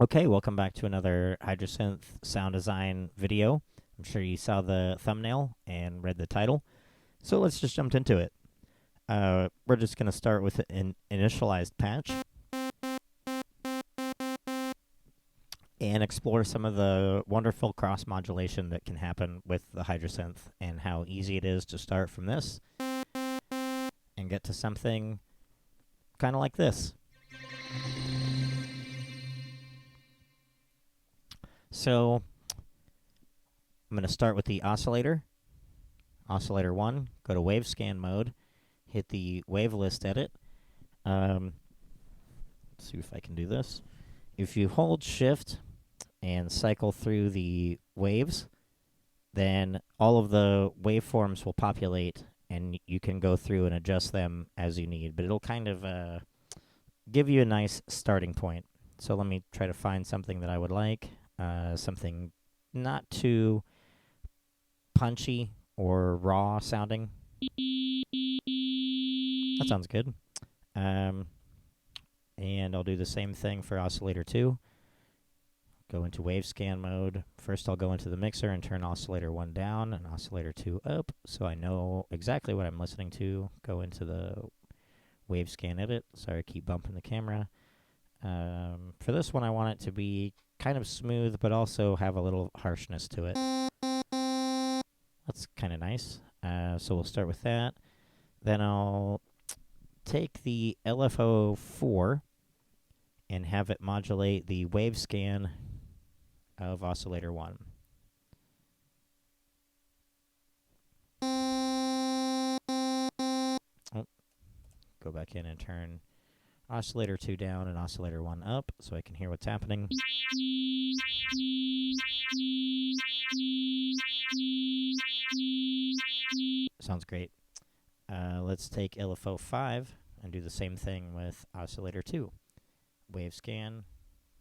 Okay, welcome back to another Hydrasynth sound design video. I'm sure you saw the thumbnail and read the title. So let's just jump into it. We're just going to start with an initialized patch and explore some of the wonderful cross modulation that can happen with the Hydrasynth and how easy it is to start from this and get to something kind of like this. So I'm going to start with the oscillator. Oscillator 1, go to wave scan mode, hit the wave list edit. Let's see if I can do this. If you hold shift and cycle through the waves, then all of the waveforms will populate and you can go through and adjust them as you need. But it'll kind of give you a nice starting point. So let me try to find something that I would like. Something not too punchy or raw sounding. That sounds good. And I'll do the same thing for oscillator 2. Go into wave scan mode. First I'll go into the mixer and turn oscillator 1 down and oscillator 2 up so I know exactly what I'm listening to. Go into the wave scan edit. Sorry, I keep bumping the camera. For this one I want it to be kind of smooth but also have a little harshness to it. That's kind of nice. So we'll start with that. Then I'll take the LFO4 and have it modulate the wave scan of oscillator 1. Oh, go back in and turn oscillator 2 down and oscillator 1 up so I can hear what's happening. Sounds great. Let's take LFO 5 and do the same thing with oscillator 2. Wave scan,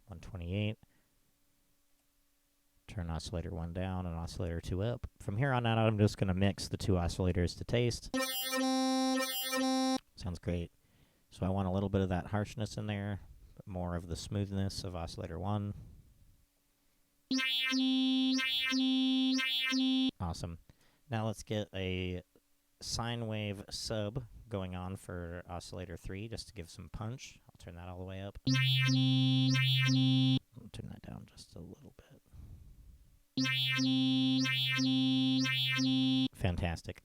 128. Turn oscillator 1 down and oscillator 2 up. From here on out, I'm just going to mix the two oscillators to taste. Sounds great. So I want a little bit of that harshness in there, but more of the smoothness of oscillator 1. Awesome. Now let's get a sine wave sub going on for oscillator 3 just to give some punch. I'll turn that all the way up. I'll turn that down just a little bit. Fantastic.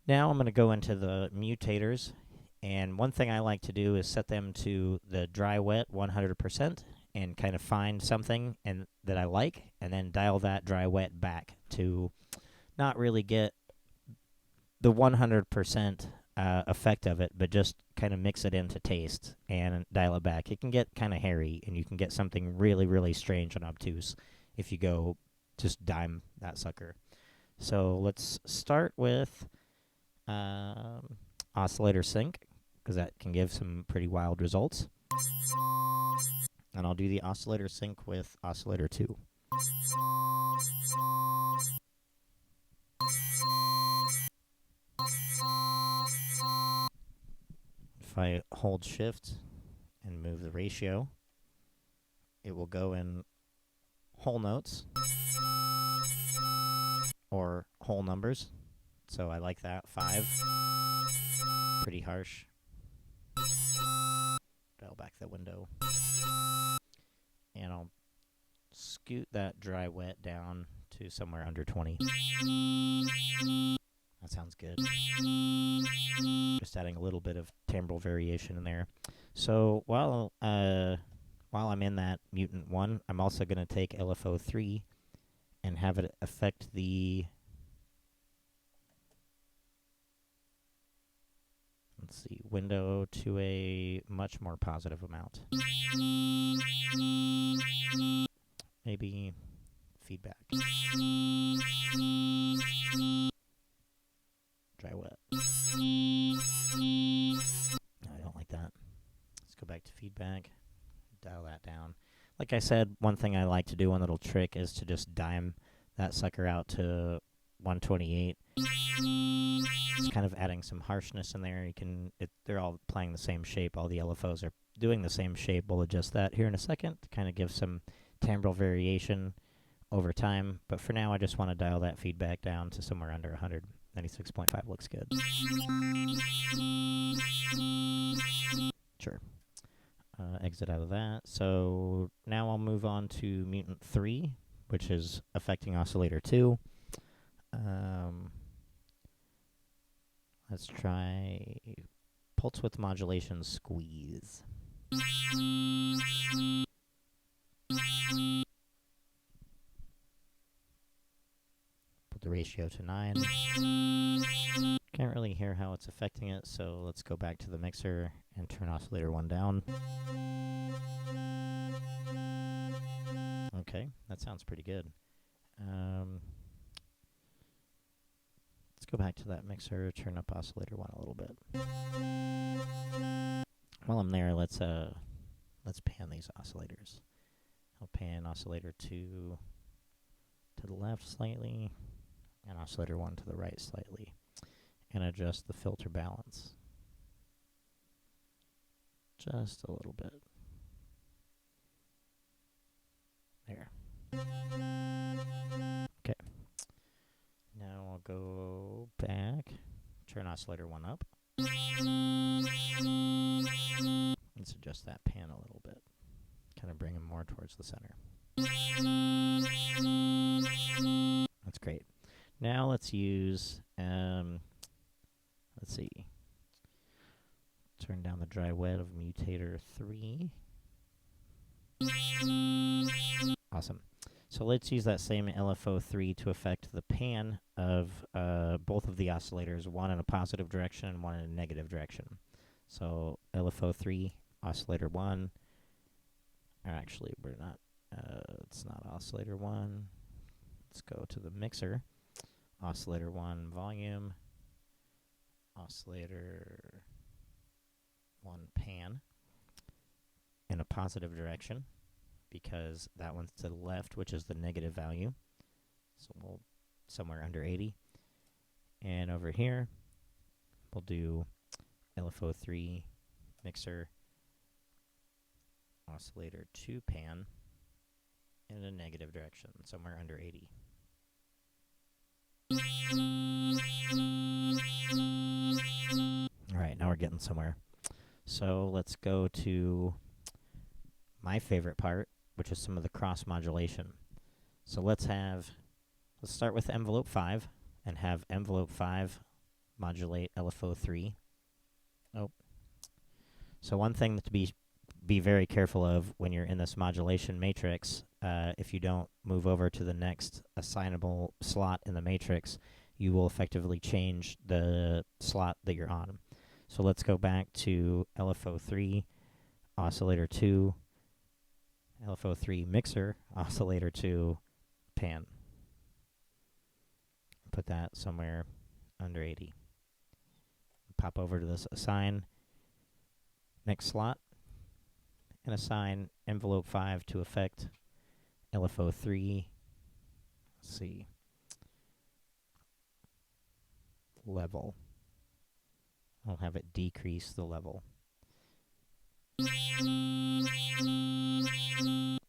Now I'm going to go into the mutators, and one thing I like to do is set them to the dry wet 100% and kind of find something that I like and then dial that dry wet back to not really get the 100% effect of it, but just kind of mix it into taste and dial it back. It can get kind of hairy, and you can get something really, really strange and obtuse if you go just dime that sucker. So let's start with oscillator sync, because that can give some pretty wild results. And I'll do the oscillator sync with oscillator 2. If I hold shift and move the ratio, it will go in whole notes or whole numbers. So I like that. 5. Pretty harsh. Dial back the window. And I'll scoot that dry wet down to somewhere under 20. That sounds good. Just adding a little bit of timbral variation in there. So while I'm in that mutant 1, I'm also going to take LFO 3 and have it affect the, let's see, window to a much more positive amount. Maybe feedback. Dry wet. No, I don't like that. Let's go back to feedback. Dial that down. Like I said, one thing I like to do, one little trick, is to just dime that sucker out to 128. It's kind of adding some harshness in there. They're all playing the same shape. All the LFOs are doing the same shape. We'll adjust that here in a second to kind of give some timbral variation over time. But for now, I just want to dial that feedback down to somewhere under 100. 96.5 looks good. Sure. Exit out of that. So now I'll move on to Mutant 3, which is affecting oscillator 2. Let's try pulse width modulation squeeze. Put the ratio to 9. Can't really hear how it's affecting it, so let's go back to the mixer and turn oscillator 1 down. Okay, that sounds pretty good. Let's go back to that mixer, turn up oscillator 1 a little bit. While I'm there, let's pan these oscillators. I'll pan oscillator 2 to the left slightly, and oscillator 1 to the right slightly, and adjust the filter balance just a little bit. There. Okay. Now I'll go back, turn oscillator 1 up. Let's adjust that pan a little bit, kind of bring him more towards the center. That's great. Now let's use, let's see, turn down the dry wet of Mutator 3. Awesome. So let's use that same LFO3 to affect the pan of both of the oscillators, one in a positive direction and one in a negative direction. So LFO3, oscillator 1, or actually we're not, it's not oscillator 1. Let's go to the mixer. Oscillator 1 volume, oscillator 1 pan in a positive direction, because that one's to the left, which is the negative value. So we'll somewhere under 80. And over here, we'll do LFO3 mixer, oscillator 2 pan in a negative direction, somewhere under 80. All right, now we're getting somewhere. So let's go to my favorite part, which is some of the cross modulation. So let's start with envelope 5 and have envelope 5 modulate LFO3. Oh. So one thing to be very careful of when you're in this modulation matrix, if you don't move over to the next assignable slot in the matrix, you will effectively change the slot that you're on. So let's go back to LFO3, oscillator 2, LFO3 mixer, oscillator 2, pan. Put that somewhere under 80. Pop over to this assign next slot and assign envelope 5 to affect LFO3. Let's see. Level. I'll have it decrease the level.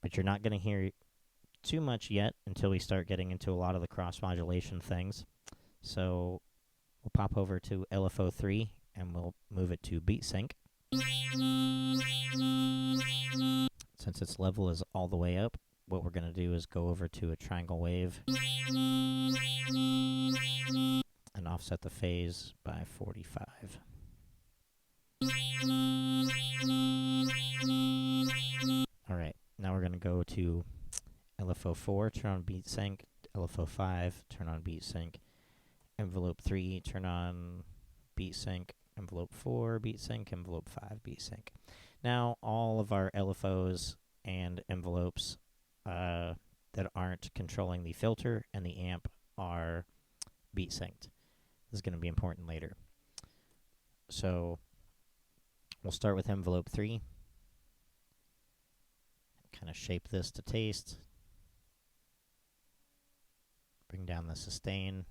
But you're not going to hear too much yet until we start getting into a lot of the cross modulation things. So we'll pop over to LFO3 and we'll move it to beat sync. Since its level is all the way up, what we're going to do is go over to a triangle wave and offset the phase by 45. All right, now we're going to go to LFO4, turn on beat sync, LFO5, turn on beat sync, envelope 3, turn on beat sync, envelope 4, beat sync, envelope 5, beat sync. Now all of our LFOs and envelopes that aren't controlling the filter and the amp are beat synced. This is going to be important later. So we'll start with envelope 3. Kind of shape this to taste. Bring down the sustain.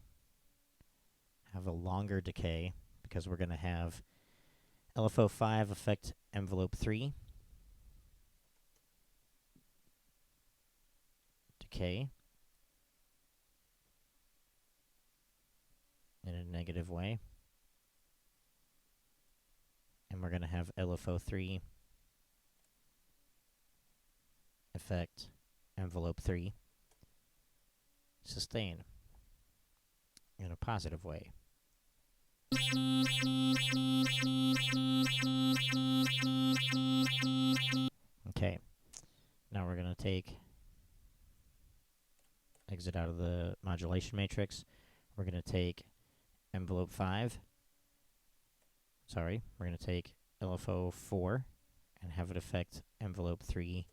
Have a longer decay because we're going to have LFO5 affect envelope 3 decay in a negative way. And we're going to have LFO3 effect envelope 3 sustain in a positive way. Okay, now we're going to exit out of the modulation matrix. We're going to take envelope 5. Sorry, we're going to take LFO 4 and have it affect envelope 3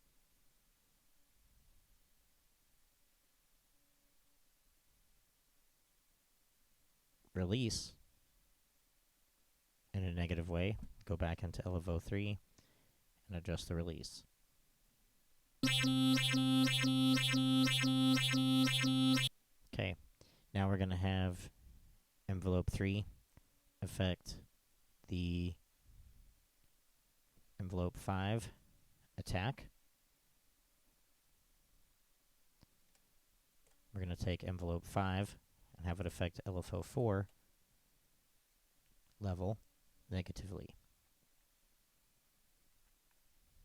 release in a negative way. Go back into LFO 3 and adjust the release. Okay, now we're going to have envelope 3 affect the envelope 5 attack. We're going to take envelope 5 and have it affect LFO 4 level negatively.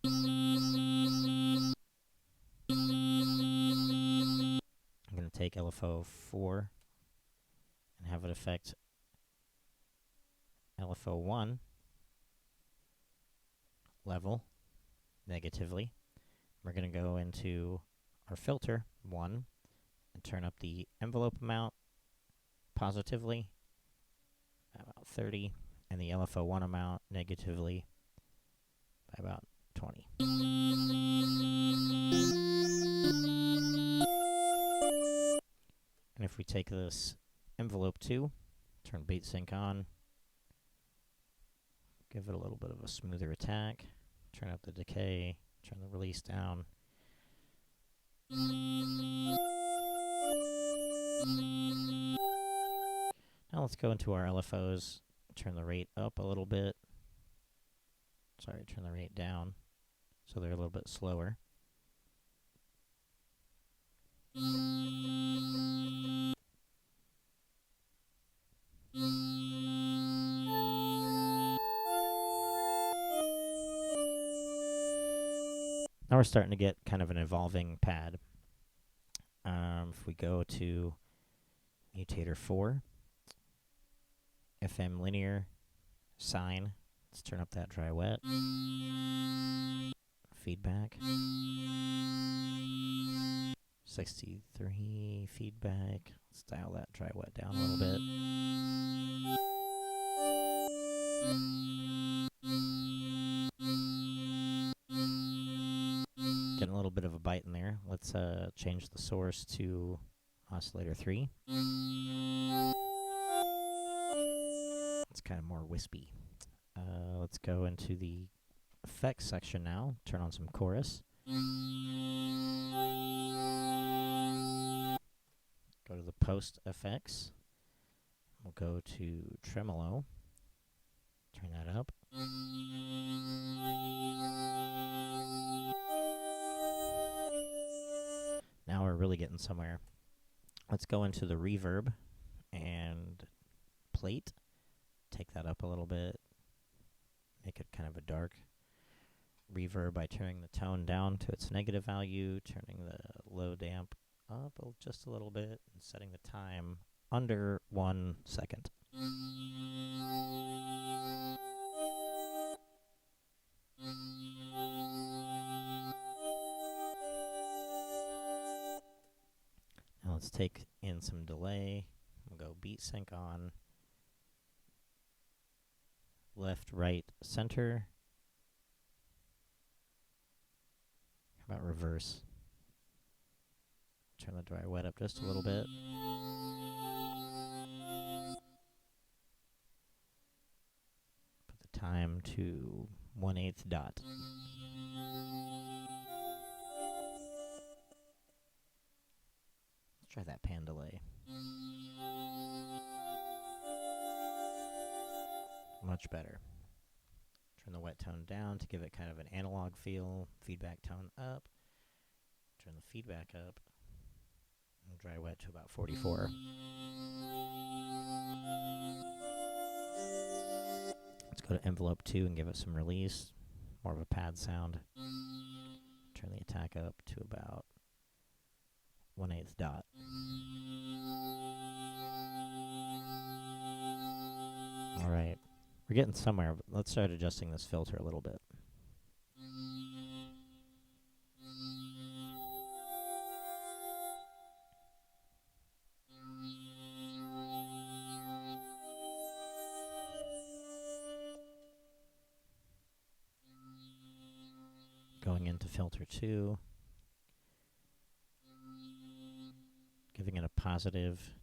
I'm going to take LFO 4 and have it affect LFO 1 level negatively. We're going to go into our filter 1 and turn up the envelope amount positively by about 30 and the LFO 1 amount negatively by about 20. And if we take this envelope 2, turn beat sync on, give it a little bit of a smoother attack, turn up the decay, turn the release down. Now let's go into our LFOs, turn the rate up a little bit. Sorry, turn the rate down so they're a little bit slower. Now we're starting to get kind of an evolving pad. If we go to Mutator 4, FM linear, sine, let's turn up that dry wet. Feedback. 63 feedback. Let's dial that dry wet down a little bit. Getting a little bit of a bite in there. Let's change the source to oscillator 3. It's kind of more wispy. Let's go into the effects section now. Turn on some chorus. Go to the post effects. We'll go to tremolo. Turn that up. Now we're really getting somewhere. Let's go into the reverb and plate. Take that up a little bit. Make it kind of a dark reverb by turning the tone down to its negative value, turning the low damp up just a little bit, and setting the time under 1 second. Now let's take in some delay. We'll go beat sync on. Left, right, center. How about reverse? Turn the dry wet up just a little bit. Put the time to 1/8 dot. Let's try that pan delay. Much better. Turn the wet tone down to give it kind of an analog feel. Feedback tone up. Turn the feedback up. And dry wet to about 44. Let's go to envelope 2 and give it some release. More of a pad sound. Turn the attack up to about 1/8 dot. Alright, we're getting somewhere, but let's start adjusting this filter a little bit. Going into filter 2, giving it a positive,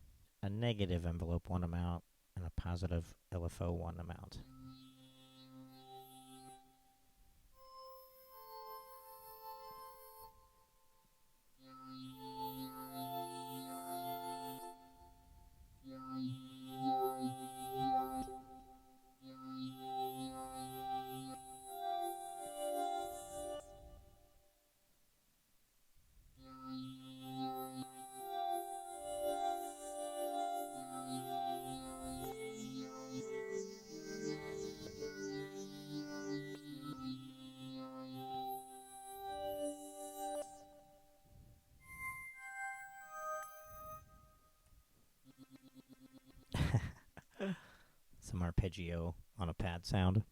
a negative envelope 1 amount, and a positive LFO 1 amount. Some arpeggio on a pad sound.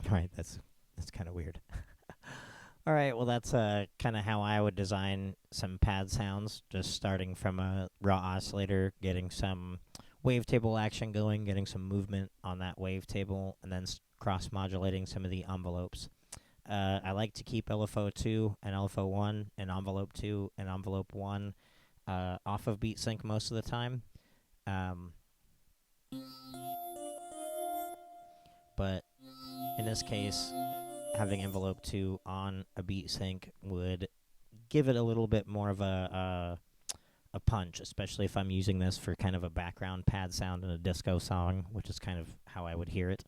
Alright, that's kind of weird. Alright, well that's kind of how I would design some pad sounds, just starting from a raw oscillator, getting some wavetable action going, getting some movement on that wavetable, and then cross-modulating some of the envelopes. I like to keep LFO 2 and LFO 1 and envelope 2 and envelope 1 off of beat sync most of the time. But in this case, having envelope 2 on a beat sync would give it a little bit more of a punch, especially if I'm using this for kind of a background pad sound in a disco song, which is kind of how I would hear it.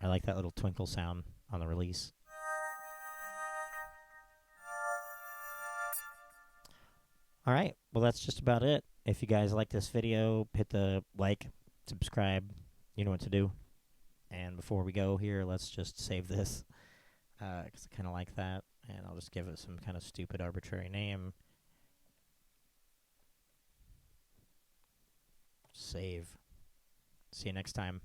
I like that little twinkle sound on the release. Alright, well that's just about it. If you guys like this video, hit the like, subscribe, you know what to do. And before we go here, let's just save this, because I kind of like that. And I'll just give it some kind of stupid arbitrary name. Save. See you next time.